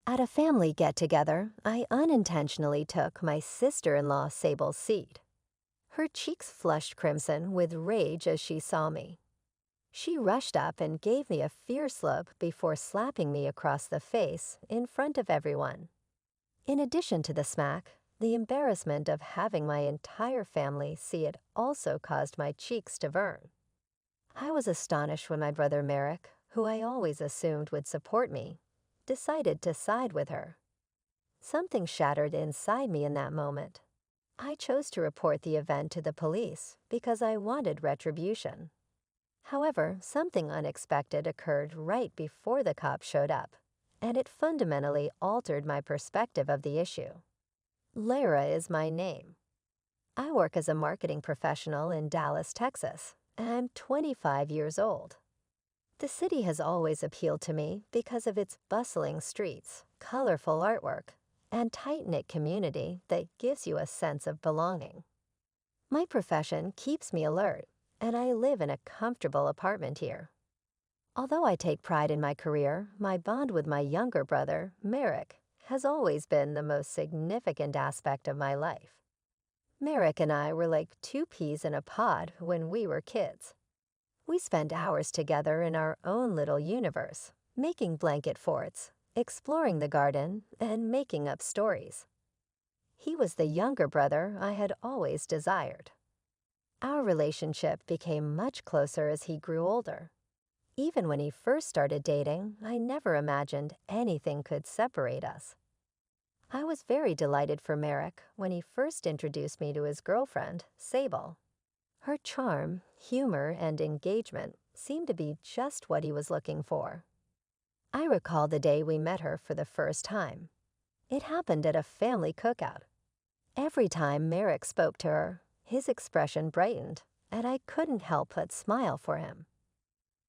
At a family get-together, I unintentionally took my sister-in-law Sable's seat. Her cheeks flushed crimson with rage as she saw me. She rushed up and gave me a fierce look before slapping me across the face in front of everyone. In addition to the smack, the embarrassment of having my entire family see it also caused my cheeks to burn. I was astonished when my brother Merrick, who I always assumed would support me, decided to side with her. Something shattered inside me in that moment. I chose to report the event to the police because I wanted retribution. However, something unexpected occurred right before the cops showed up, and it fundamentally altered my perspective of the issue. Lara is my name. I work as a marketing professional in Dallas, Texas, and I'm 25 years old. The city has always appealed to me because of its bustling streets, colorful artwork, and tight-knit community that gives you a sense of belonging. My profession keeps me alert, and I live in a comfortable apartment here. Although I take pride in my career, my bond with my younger brother, Merrick, has always been the most significant aspect of my life. Merrick and I were like two peas in a pod when we were kids. We spent hours together in our own little universe, making blanket forts, exploring the garden, and making up stories. He was the younger brother I had always desired. Our relationship became much closer as he grew older. Even when he first started dating, I never imagined anything could separate us. I was very delighted for Merrick when he first introduced me to his girlfriend, Sable. Her charm, humor, and engagement seemed to be just what he was looking for. I recall the day we met her for the first time. It happened at a family cookout. Every time Merrick spoke to her, his expression brightened, and I couldn't help but smile for him.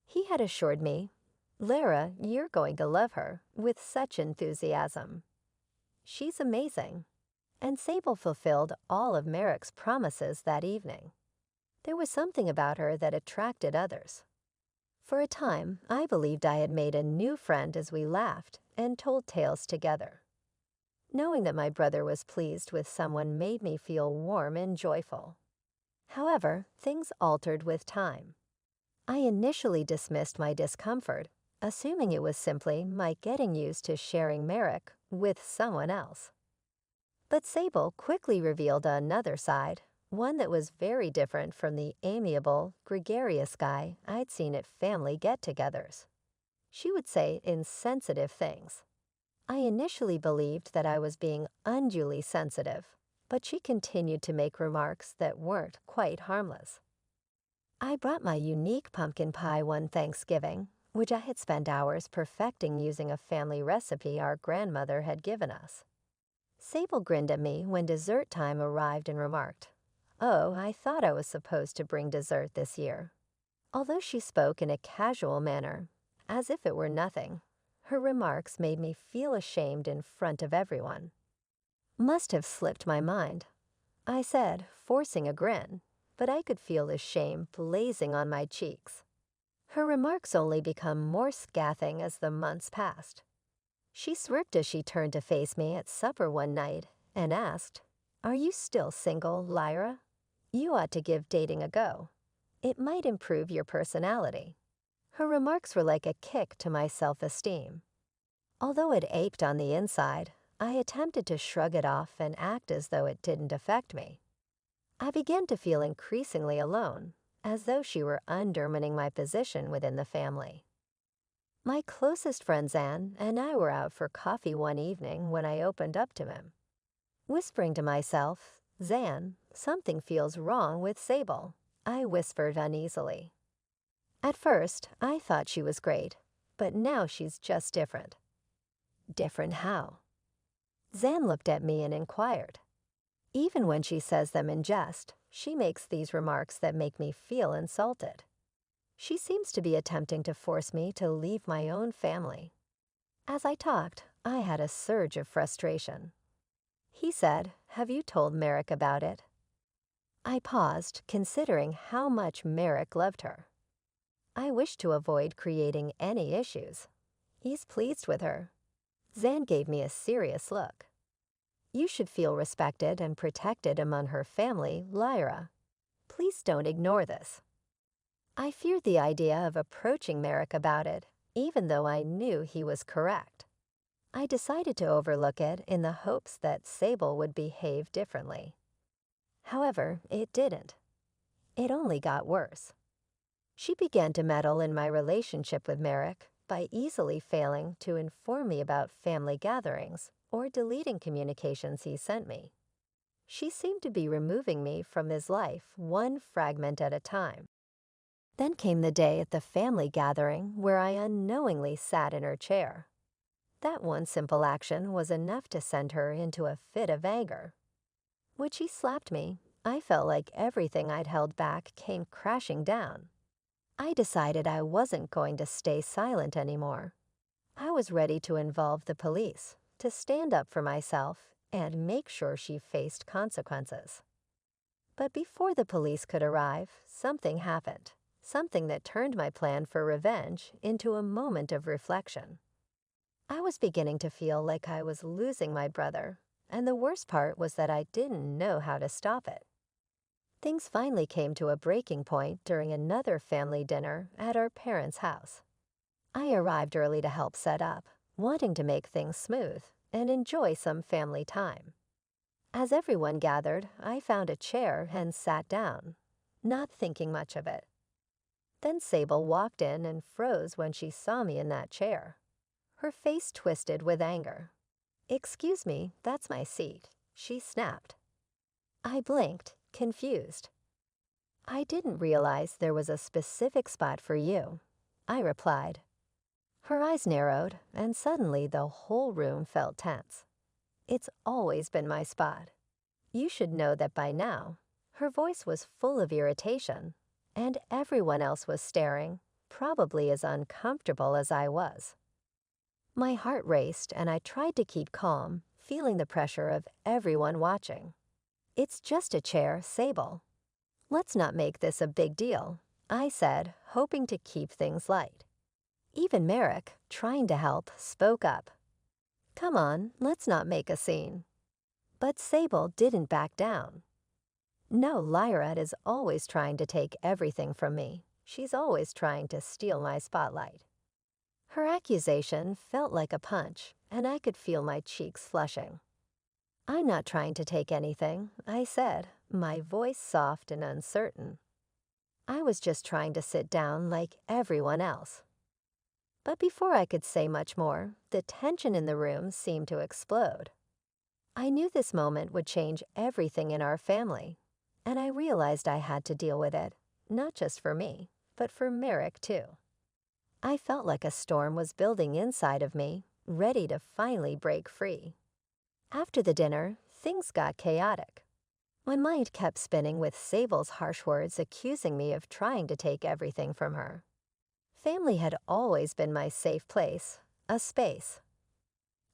He had assured me, "Lara, you're going to love her," with such enthusiasm. She's amazing. And Sable fulfilled all of Merrick's promises that evening. There was something about her that attracted others. For a time, I believed I had made a new friend as we laughed and told tales together. Knowing that my brother was pleased with someone made me feel warm and joyful. However, things altered with time. I initially dismissed my discomfort, assuming it was simply my getting used to sharing Merrick with someone else. But Sable quickly revealed another side, one that was very different from the amiable, gregarious guy I'd seen at family get-togethers. She would say insensitive things. I initially believed that I was being unduly sensitive, but she continued to make remarks that weren't quite harmless. I brought my unique pumpkin pie one Thanksgiving, which I had spent hours perfecting using a family recipe our grandmother had given us. Sable grinned at me when dessert time arrived and remarked, "Oh, I thought I was supposed to bring dessert this year." Although she spoke in a casual manner, as if it were nothing, her remarks made me feel ashamed in front of everyone. "Must have slipped my mind," I said, forcing a grin, but I could feel the shame blazing on my cheeks. Her remarks only became more scathing as the months passed. She smirked as she turned to face me at supper one night and asked, "Are you still single, Lyra? You ought to give dating a go. It might improve your personality." Her remarks were like a kick to my self-esteem. Although it ached on the inside, I attempted to shrug it off and act as though it didn't affect me. I began to feel increasingly alone, as though she were undermining my position within the family. My closest friend Zan and I were out for coffee one evening when I opened up to him. Whispering to myself, "Zan, something feels wrong with Sable," I whispered uneasily. At first, I thought she was great, but now she's just different. Different how? Zan looked at me and inquired. Even when she says them in jest, she makes these remarks that make me feel insulted. She seems to be attempting to force me to leave my own family. As I talked, I had a surge of frustration. He said, "Have you told Merrick about it?" I paused, considering how much Merrick loved her. I wished to avoid creating any issues. He's pleased with her. Zan gave me a serious look. You should feel respected and protected among her family, Lyra. Please don't ignore this. I feared the idea of approaching Merrick about it, even though I knew he was correct. I decided to overlook it in the hopes that Sable would behave differently. However, it didn't. It only got worse. She began to meddle in my relationship with Merrick by easily failing to inform me about family gatherings or deleting communications he sent me. She seemed to be removing me from his life one fragment at a time. Then came the day at the family gathering where I unknowingly sat in her chair. That one simple action was enough to send her into a fit of anger. When she slapped me, I felt like everything I'd held back came crashing down. I decided I wasn't going to stay silent anymore. I was ready to involve the police, to stand up for myself, and make sure she faced consequences. But before the police could arrive, something happened. Something that turned my plan for revenge into a moment of reflection. I was beginning to feel like I was losing my brother, and the worst part was that I didn't know how to stop it. Things finally came to a breaking point during another family dinner at our parents' house. I arrived early to help set up, wanting to make things smooth and enjoy some family time. As everyone gathered, I found a chair and sat down, not thinking much of it. Then Sable walked in and froze when she saw me in that chair. Her face twisted with anger. "Excuse me, that's my seat," she snapped. I blinked, confused. "I didn't realize there was a specific spot for you," I replied. Her eyes narrowed, and suddenly the whole room felt tense. "It's always been my spot. You should know that by now." Her voice was full of irritation, and everyone else was staring, probably as uncomfortable as I was. My heart raced, and I tried to keep calm, feeling the pressure of everyone watching. "It's just a chair, Sable. Let's not make this a big deal," I said, hoping to keep things light. Even Merrick, trying to help, spoke up. "Come on, let's not make a scene." But Sable didn't back down. "No, Lyra is always trying to take everything from me. She's always trying to steal my spotlight." Her accusation felt like a punch, and I could feel my cheeks flushing. "I'm not trying to take anything," I said, my voice soft and uncertain. "I was just trying to sit down like everyone else." But before I could say much more, the tension in the room seemed to explode. I knew this moment would change everything in our family, and I realized I had to deal with it, not just for me, but for Merrick too. I felt like a storm was building inside of me, ready to finally break free. After the dinner, things got chaotic. My mind kept spinning with Sable's harsh words accusing me of trying to take everything from her. Family had always been my safe place, a space.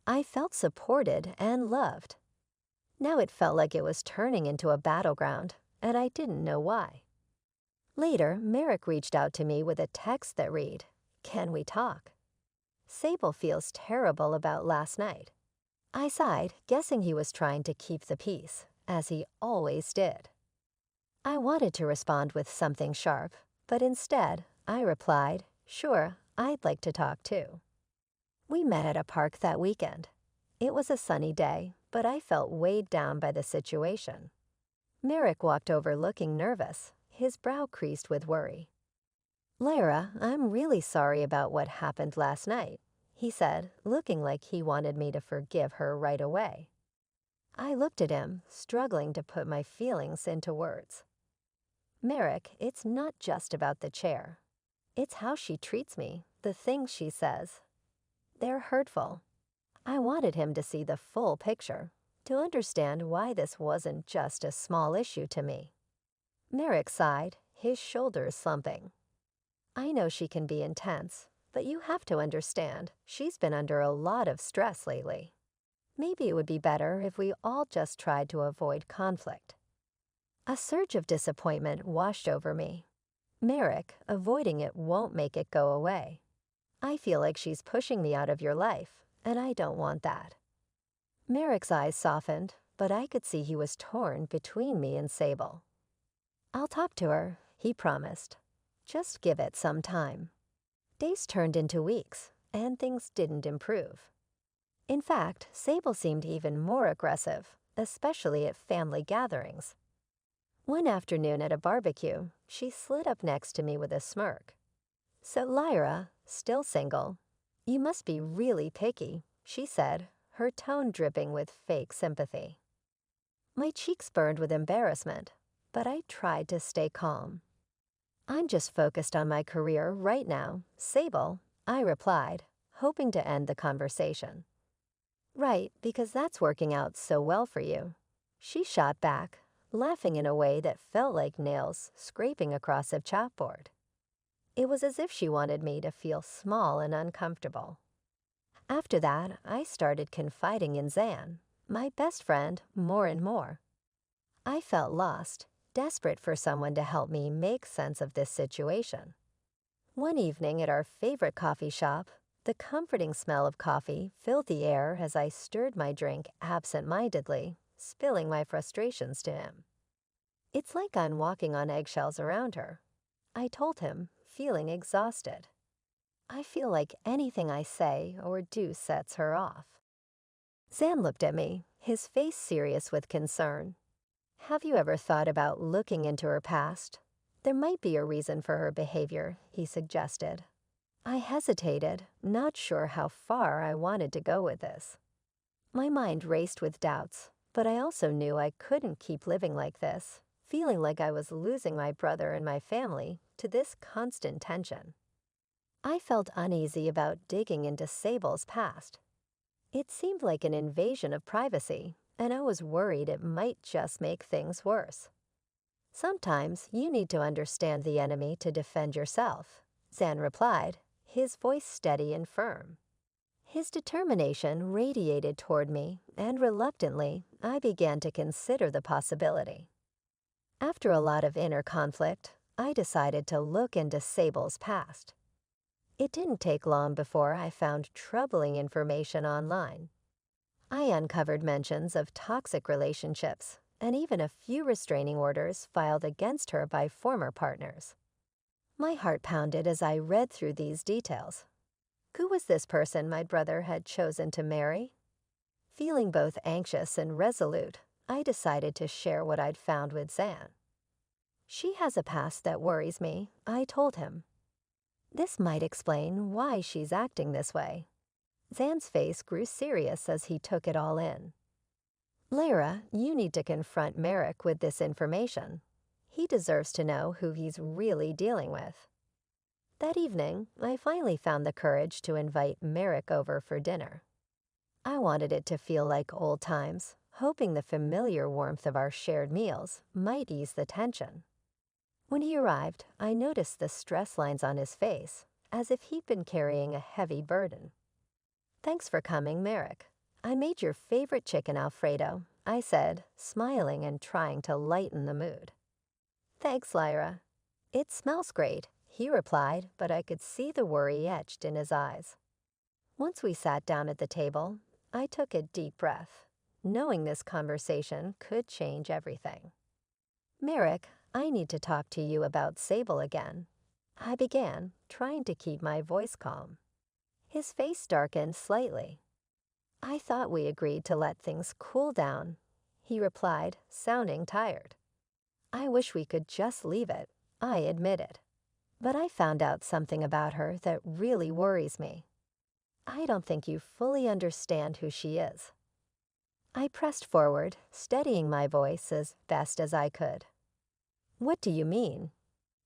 I felt supported and loved. Now it felt like it was turning into a battleground, and I didn't know why. Later, Merrick reached out to me with a text that read, "Can we talk?" "Sable feels terrible about last night." I sighed, guessing he was trying to keep the peace, as he always did. I wanted to respond with something sharp, but instead, I replied, "Sure, I'd like to talk too." We met at a park that weekend. It was a sunny day, but I felt weighed down by the situation. Merrick walked over looking nervous, his brow creased with worry. "Lyra, I'm really sorry about what happened last night," he said, looking like he wanted me to forgive her right away. I looked at him, struggling to put my feelings into words. "Merrick, it's not just about the chair. It's how she treats me, the things she says. They're hurtful." I wanted him to see the full picture, to understand why this wasn't just a small issue to me. Merrick sighed, his shoulders slumping. "I know she can be intense, but you have to understand, she's been under a lot of stress lately. Maybe it would be better if we all just tried to avoid conflict." A surge of disappointment washed over me. "Merrick, avoiding it won't make it go away. I feel like she's pushing me out of your life, and I don't want that. Merrick's eyes softened, but I could see he was torn between me and Sable. I'll talk to her, he promised. Just give it some time. Days turned into weeks, and things didn't improve. In fact, Sable seemed even more aggressive, especially at family gatherings. One afternoon at a barbecue, she slid up next to me with a smirk. "So Lyra, still single? You must be really picky," she said, her tone dripping with fake sympathy. My cheeks burned with embarrassment, but I tried to stay calm. "I'm just focused on my career right now, Sable," I replied, hoping to end the conversation. "Right, because that's working out so well for you," she shot back, laughing in a way that felt like nails scraping across a chalkboard. It was as if she wanted me to feel small and uncomfortable. After that, I started confiding in Zan, my best friend, more and more. I felt lost, desperate for someone to help me make sense of this situation. One evening at our favorite coffee shop, the comforting smell of coffee filled the air as I stirred my drink absent-mindedly, spilling my frustrations to him. "It's like I'm walking on eggshells around her," I told him, feeling exhausted. "I feel like anything I say or do sets her off." Zan looked at me, his face serious with concern. "Have you ever thought about looking into her past? There might be a reason for her behavior," he suggested. I hesitated, not sure how far I wanted to go with this. My mind raced with doubts, but I also knew I couldn't keep living like this, feeling like I was losing my brother and my family to this constant tension. I felt uneasy about digging into Sable's past. It seemed like an invasion of privacy, and I was worried it might just make things worse. "Sometimes you need to understand the enemy to defend yourself," Zan replied, his voice steady and firm. His determination radiated toward me, and reluctantly, I began to consider the possibility. After a lot of inner conflict, I decided to look into Sable's past. It didn't take long before I found troubling information online. I uncovered mentions of toxic relationships and even a few restraining orders filed against her by former partners. My heart pounded as I read through these details. Who was this person my brother had chosen to marry? Feeling both anxious and resolute, I decided to share what I'd found with Zan. "She has a past that worries me," I told him. "This might explain why she's acting this way." Zan's face grew serious as he took it all in. "Lyra, you need to confront Merrick with this information. He deserves to know who he's really dealing with." That evening, I finally found the courage to invite Merrick over for dinner. I wanted it to feel like old times, hoping the familiar warmth of our shared meals might ease the tension. When he arrived, I noticed the stress lines on his face, as if he'd been carrying a heavy burden. "Thanks for coming, Merrick. I made your favorite chicken Alfredo," I said, smiling and trying to lighten the mood. "Thanks, Lyra." "It smells great," he replied, but I could see the worry etched in his eyes. Once we sat down at the table, I took a deep breath, knowing this conversation could change everything. "Merrick, I need to talk to you about Sable again," I began, trying to keep my voice calm. His face darkened slightly. "I thought we agreed to let things cool down," he replied, sounding tired. "I wish we could just leave it," I admitted. "But I found out something about her that really worries me. I don't think you fully understand who she is." I pressed forward, steadying my voice as best as I could. "What do you mean?"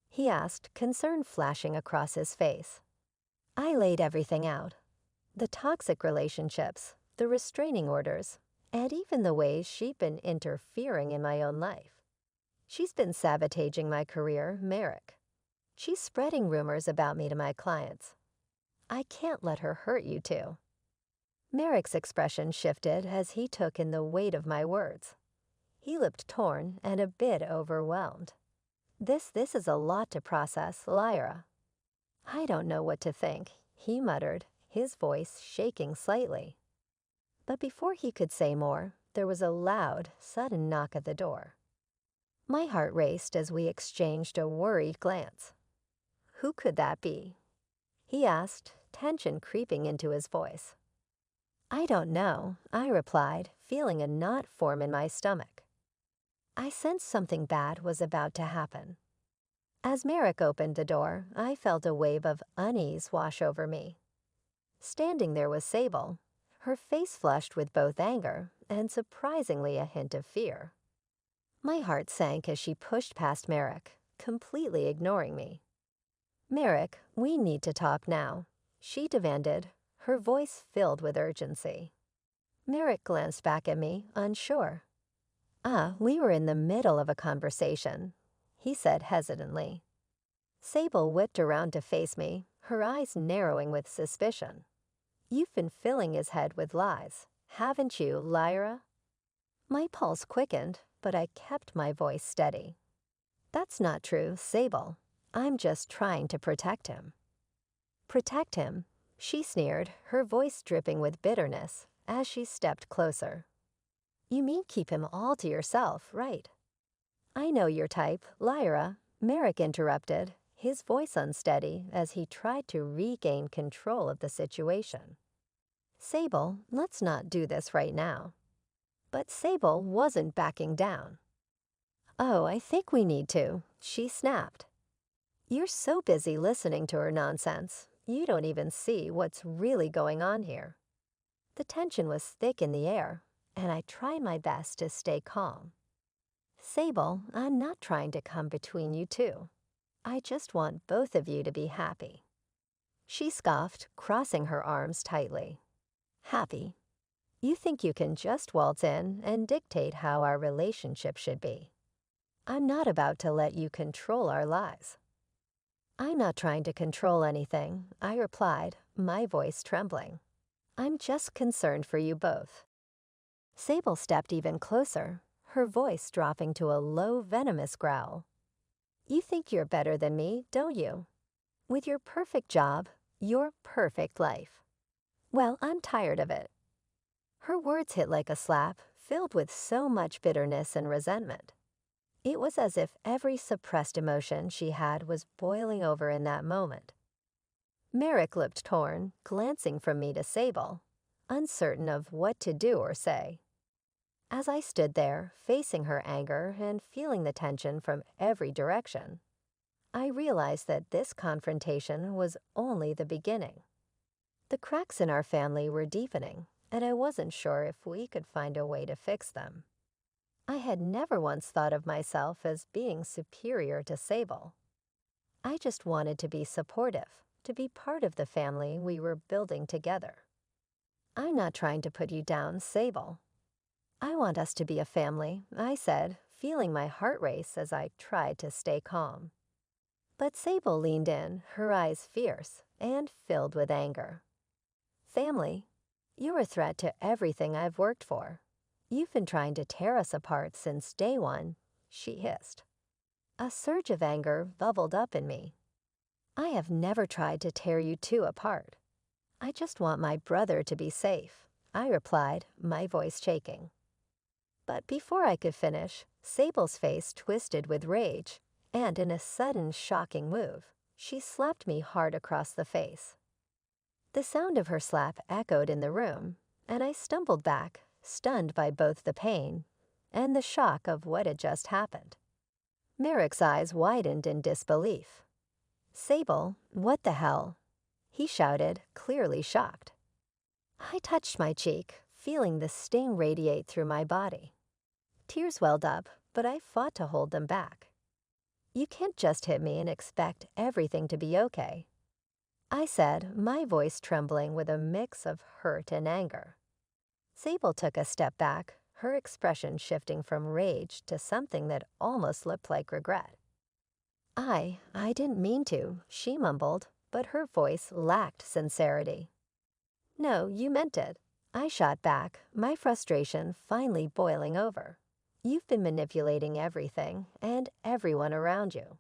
he asked, concern flashing across his face. I laid everything out. The toxic relationships, the restraining orders, and even the ways she'd been interfering in my own life. She's been sabotaging my career, Merrick. She's spreading rumors about me to my clients. I can't let her hurt you two. Merrick's expression shifted as he took in the weight of my words. He looked torn and a bit overwhelmed. This is a lot to process, Lyra." "I don't know what to think," he muttered, his voice shaking slightly. But before he could say more, there was a loud, sudden knock at the door. My heart raced as we exchanged a worried glance. "Who could that be?" he asked, tension creeping into his voice. "I don't know," I replied, feeling a knot form in my stomach. I sensed something bad was about to happen. As Merrick opened the door, I felt a wave of unease wash over me. Standing there was Sable, her face flushed with both anger and surprisingly a hint of fear. My heart sank as she pushed past Merrick, completely ignoring me. "Merrick, we need to talk now," she demanded, her voice filled with urgency. Merrick glanced back at me, unsure. We were in the middle of a conversation," he said hesitantly. Sable whipped around to face me, her eyes narrowing with suspicion. "You've been filling his head with lies, haven't you, Lyra?" My pulse quickened, but I kept my voice steady. "That's not true, Sable. I'm just trying to protect him." "Protect him?" she sneered, her voice dripping with bitterness as she stepped closer. "You mean keep him all to yourself, right?" "I know your type, Lyra," Merrick interrupted, his voice unsteady as he tried to regain control of the situation. "Sable, let's not do this right now." But Sable wasn't backing down. "Oh, I think we need to," she snapped. "You're so busy listening to her nonsense, you don't even see what's really going on here." The tension was thick in the air, and I tried my best to stay calm. "Sable, I'm not trying to come between you two. I just want both of you to be happy." She scoffed, crossing her arms tightly. "Happy? You think you can just waltz in and dictate how our relationship should be? I'm not about to let you control our lives." "I'm not trying to control anything," I replied, my voice trembling. "I'm just concerned for you both." Sable stepped even closer, her voice dropping to a low, venomous growl. "You think you're better than me, don't you? With your perfect job, your perfect life. Well, I'm tired of it." Her words hit like a slap, filled with so much bitterness and resentment. It was as if every suppressed emotion she had was boiling over in that moment. Merrick looked torn, glancing from me to Sable, uncertain of what to do or say. As I stood there, facing her anger and feeling the tension from every direction, I realized that this confrontation was only the beginning. The cracks in our family were deepening, and I wasn't sure if we could find a way to fix them. I had never once thought of myself as being superior to Sable. I just wanted to be supportive, to be part of the family we were building together. "I'm not trying to put you down, Sable. I want us to be a family," I said, feeling my heart race as I tried to stay calm. But Sable leaned in, her eyes fierce and filled with anger. "Family? You're a threat to everything I've worked for. You've been trying to tear us apart since day one," she hissed. A surge of anger bubbled up in me. "I have never tried to tear you two apart. I just want my brother to be safe," I replied, my voice shaking. But before I could finish, Sable's face twisted with rage, and in a sudden, shocking move, she slapped me hard across the face. The sound of her slap echoed in the room, and I stumbled back, stunned by both the pain and the shock of what had just happened. Merrick's eyes widened in disbelief. "Sable, what the hell?" he shouted, clearly shocked. I touched my cheek, feeling the sting radiate through my body. Tears welled up, but I fought to hold them back. "You can't just hit me and expect everything to be okay," I said, my voice trembling with a mix of hurt and anger. Sable took a step back, her expression shifting from rage to something that almost looked like regret. I didn't mean to," she mumbled, but her voice lacked sincerity. "No, you meant it," I shot back, my frustration finally boiling over. "You've been manipulating everything and everyone around you."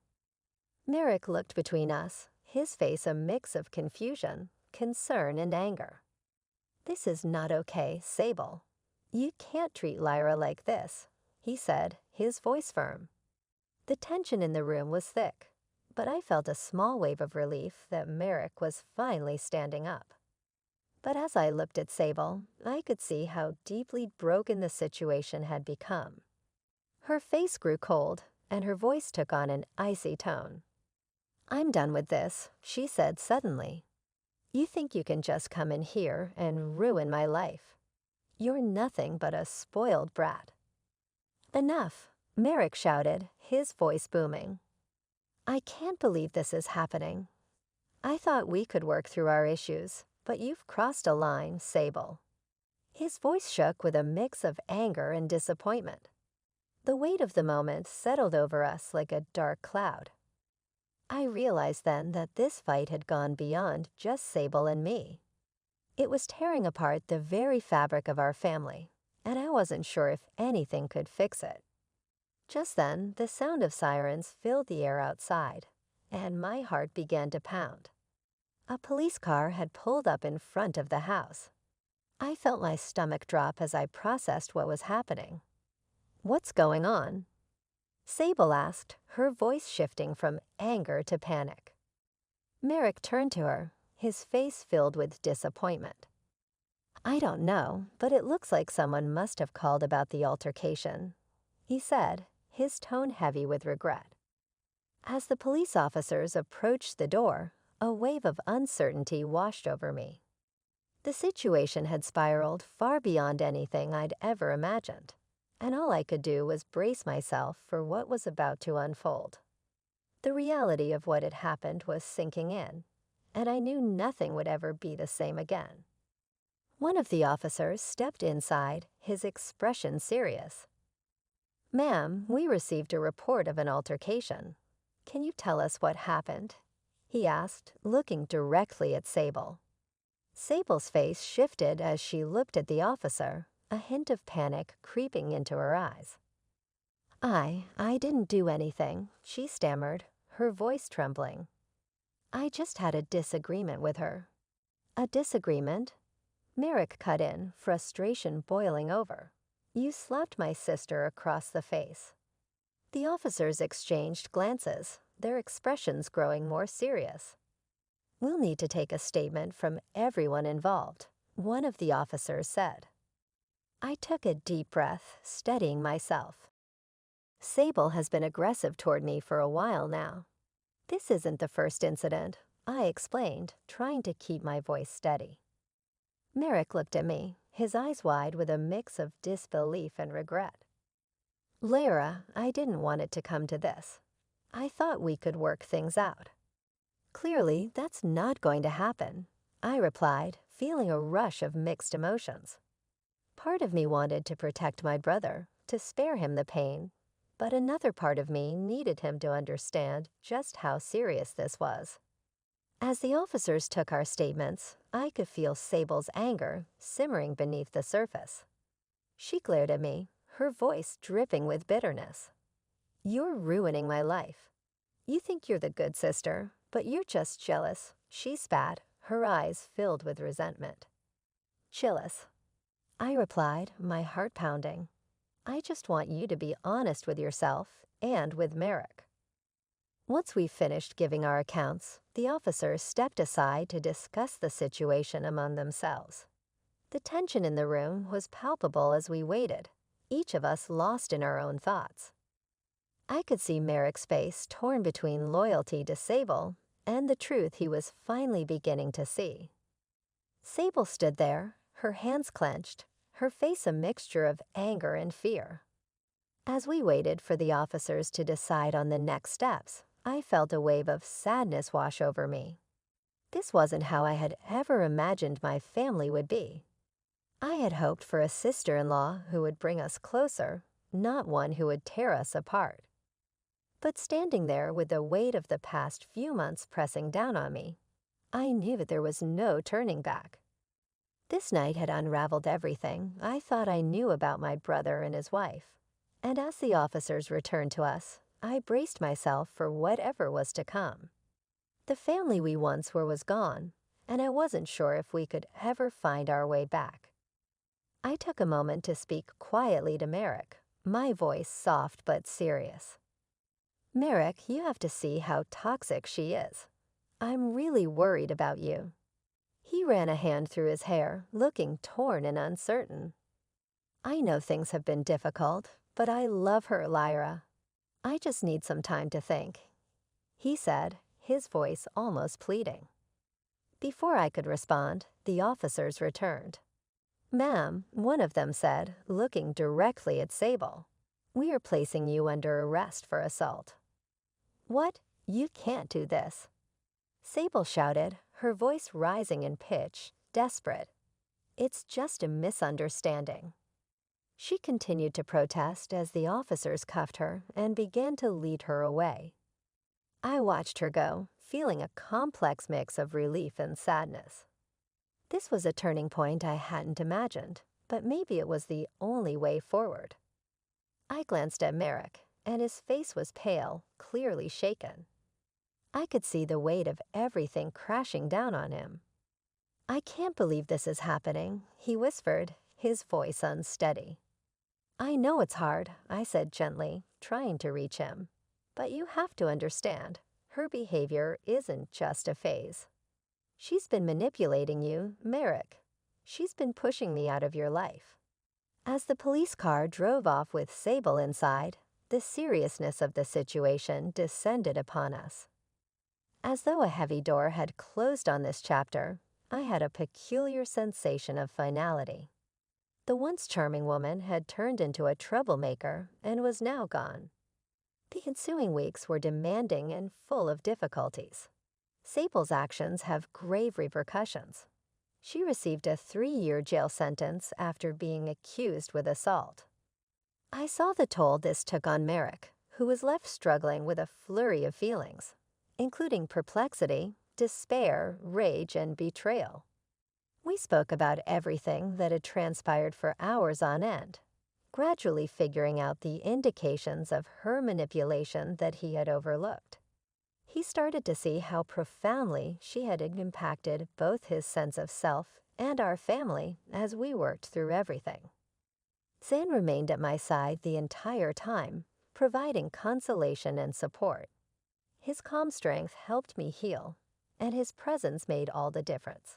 Merrick looked between us, his face a mix of confusion, concern, and anger. "This is not okay, Sable. You can't treat Lyra like this," he said, his voice firm. The tension in the room was thick, but I felt a small wave of relief that Merrick was finally standing up. But as I looked at Sable, I could see how deeply broken the situation had become. Her face grew cold, and her voice took on an icy tone. "I'm done with this," she said suddenly. "You think you can just come in here and ruin my life. You're nothing but a spoiled brat." "Enough," Merrick shouted, his voice booming. "I can't believe this is happening. I thought we could work through our issues, but you've crossed a line, Sable." His voice shook with a mix of anger and disappointment. The weight of the moment settled over us like a dark cloud. I realized then that this fight had gone beyond just Sable and me. It was tearing apart the very fabric of our family, and I wasn't sure if anything could fix it. Just then, the sound of sirens filled the air outside, and my heart began to pound. A police car had pulled up in front of the house. I felt my stomach drop as I processed what was happening. "What's going on?" Sable asked, her voice shifting from anger to panic. Merrick turned to her, his face filled with disappointment. "I don't know, but it looks like someone must have called about the altercation," he said, his tone heavy with regret. As the police officers approached the door, a wave of uncertainty washed over me. The situation had spiraled far beyond anything I'd ever imagined, and all I could do was brace myself for what was about to unfold. The reality of what had happened was sinking in, and I knew nothing would ever be the same again. One of the officers stepped inside, his expression serious. "Ma'am, we received a report of an altercation. Can you tell us what happened?" he asked, looking directly at Sable. Sable's face shifted as she looked at the officer, a hint of panic creeping into her eyes. I didn't do anything," she stammered, her voice trembling. "I just had a disagreement with her." "A disagreement?" Merrick cut in, frustration boiling over. "You slapped my sister across the face." The officers exchanged glances, their expressions growing more serious. "We'll need to take a statement from everyone involved," one of the officers said. I took a deep breath, steadying myself. "Sable has been aggressive toward me for a while now. This isn't the first incident," I explained, trying to keep my voice steady. Merrick looked at me, his eyes wide with a mix of disbelief and regret. "Lyra, I didn't want it to come to this. I thought we could work things out." "Clearly, that's not going to happen," I replied, feeling a rush of mixed emotions. Part of me wanted to protect my brother, to spare him the pain, but another part of me needed him to understand just how serious this was. As the officers took our statements, I could feel Sable's anger simmering beneath the surface. She glared at me, her voice dripping with bitterness. "You're ruining my life. You think you're the good sister, but you're just jealous," she spat, her eyes filled with resentment. "Jealous," I replied, my heart pounding. "I just want you to be honest with yourself and with Merrick." Once we finished giving our accounts, the officers stepped aside to discuss the situation among themselves. The tension in the room was palpable as we waited, each of us lost in our own thoughts. I could see Merrick's face torn between loyalty to Sable and the truth he was finally beginning to see. Sable stood there, her hands clenched, her face a mixture of anger and fear. As we waited for the officers to decide on the next steps, I felt a wave of sadness wash over me. This wasn't how I had ever imagined my family would be. I had hoped for a sister-in-law who would bring us closer, not one who would tear us apart. But standing there with the weight of the past few months pressing down on me, I knew that there was no turning back. This night had unraveled everything I thought I knew about my brother and his wife, and as the officers returned to us, I braced myself for whatever was to come. The family we once were was gone, and I wasn't sure if we could ever find our way back. I took a moment to speak quietly to Merrick, my voice soft but serious. Merrick, you have to see how toxic she is. I'm really worried about you. He ran a hand through his hair, looking torn and uncertain. I know things have been difficult, but I love her, Lyra. I just need some time to think, he said, his voice almost pleading. Before I could respond, the officers returned. Ma'am, one of them said, looking directly at Sable, we are placing you under arrest for assault. What? You can't do this. Sable shouted, her voice rising in pitch, desperate. It's just a misunderstanding. She continued to protest as the officers cuffed her and began to lead her away. I watched her go, feeling a complex mix of relief and sadness. This was a turning point I hadn't imagined, but maybe it was the only way forward. I glanced at Merrick, and his face was pale, clearly shaken. I could see the weight of everything crashing down on him. I can't believe this is happening, he whispered, his voice unsteady. I know it's hard, I said gently, trying to reach him. But you have to understand, her behavior isn't just a phase. She's been manipulating you, Merrick. She's been pushing me out of your life. As the police car drove off with Sable inside, the seriousness of the situation descended upon us. As though a heavy door had closed on this chapter, I had a peculiar sensation of finality. The once charming woman had turned into a troublemaker and was now gone. The ensuing weeks were demanding and full of difficulties. Sable's actions have grave repercussions. She received a 3-year jail sentence after being accused with assault. I saw the toll this took on Merrick, who was left struggling with a flurry of feelings, including perplexity, despair, rage, and betrayal. We spoke about everything that had transpired for hours on end, gradually figuring out the indications of her manipulation that he had overlooked. He started to see how profoundly she had impacted both his sense of self and our family as we worked through everything. Zan remained at my side the entire time, providing consolation and support. His calm strength helped me heal, and his presence made all the difference.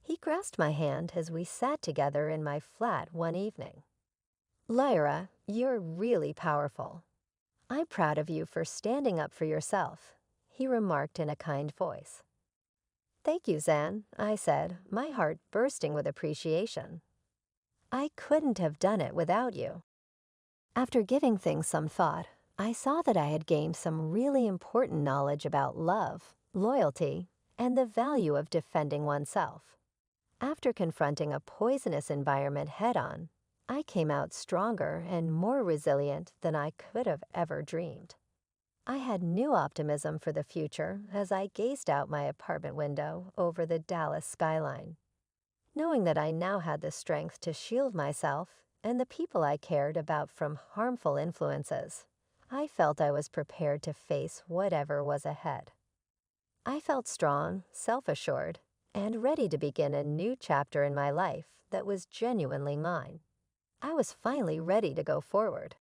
He grasped my hand as we sat together in my flat one evening. Lyra, you're really powerful. I'm proud of you for standing up for yourself, he remarked in a kind voice. Thank you, Zan, I said, my heart bursting with appreciation. I couldn't have done it without you. After giving things some thought, I saw that I had gained some really important knowledge about love, loyalty, and the value of defending oneself. After confronting a poisonous environment head-on, I came out stronger and more resilient than I could have ever dreamed. I had new optimism for the future as I gazed out my apartment window over the Dallas skyline. Knowing that I now had the strength to shield myself and the people I cared about from harmful influences, I felt I was prepared to face whatever was ahead. I felt strong, self-assured, and ready to begin a new chapter in my life that was genuinely mine. I was finally ready to go forward.